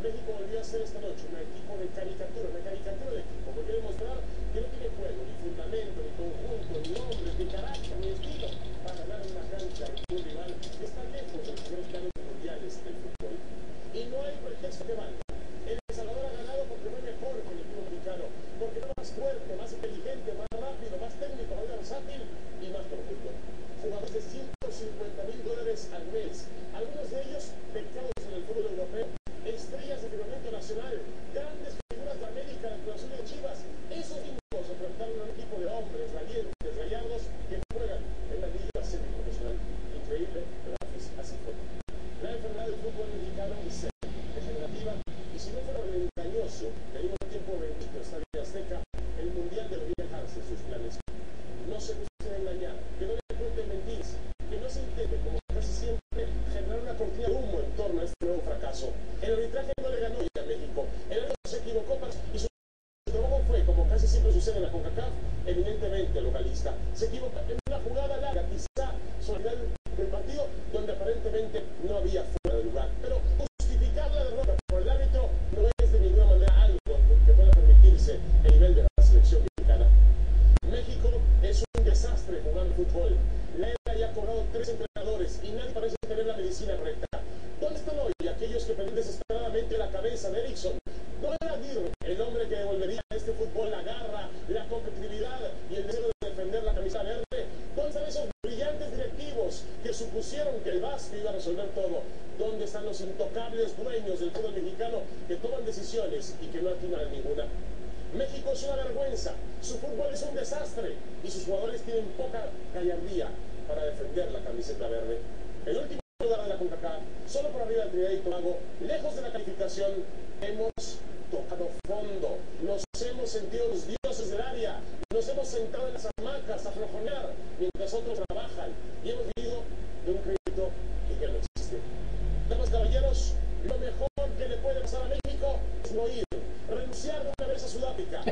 México volvió a ser esta noche un equipo de caricatura, una caricatura de equipo. Volvió a demostrar que no tiene juego, ni fundamento, ni conjunto, ni hombres, ni carácter, ni estilo para ganar en una cancha de un rival que está lejos de los primeros planos mundiales del fútbol. Y no hay pretexto que valga. El Salvador ha ganado porque fue mejor que el equipo mexicano, porque fue más fuerte, más inteligente, más rápido, más técnico, más versátil y más profundo. Jugadores de $150,000 al mes, algunos de ellos becados en el fútbol europeo, estrellas de firmamento nacional, grandes figuras de América, la Cruz Azul de Chivas. Esos mismos enfrentaron a un equipo de hombres valientes, gallardos, que juegan en la liga semiprofesional. Increíble, pero así fue. La enfermedad del fútbol mexicano es degenerativa, y si no fuera engañoso, que al mismo tiempo bendito Estadio Azteca, el Mundial debería dejarse sus planes. No se busquen engañar, que no le cuenten mentiras, que no se intente, como casi siempre, generar una cortina de humo en torno a este nuevo fracaso. El arbitraje no le ganó a México, el árbitro se equivocó y su trabajo fue, como casi siempre sucede en la CONCACAF, eminentemente localista. Se equivocó en una jugada larga, quizá sobre el final del partido, donde aparentemente no había fuera de lugar. Pero justificar la derrota por el árbitro no es de ninguna manera algo que pueda permitirse a nivel de la selección mexicana. México es un desastre jugando fútbol. La ELA ya ha cobrado 3 entrenadores y nadie parece tener la medicina correcta. ¿Dónde están hoy aquellos que pedían desesperadamente la cabeza de Erickson? ¿No era Aguirre el hombre que devolvería a este fútbol la garra, la competitividad y el deseo de defender la camisa verde? ¿Dónde están esos brillantes directivos que supusieron que el Vasco iba a resolver todo? ¿Dónde están los intocables dueños del fútbol mexicano que toman decisiones y que no atinan a ninguna? México es una vergüenza, su fútbol es un desastre y sus jugadores tienen poca gallardía para defender la camiseta verde. El último lugar de la CONCACAF, solo por arriba del Trinidad y Tobago, lejos de la calificación, hemos tocado fondo, nos hemos sentido los dioses del área, nos hemos sentado en las hamacas a flojonear mientras otros trabajan y hemos vivido de un crédito que ya no existe. Damas y caballeros, lo mejor que le puede pasar a México es no ir, renunciar de una vez a Sudáfrica.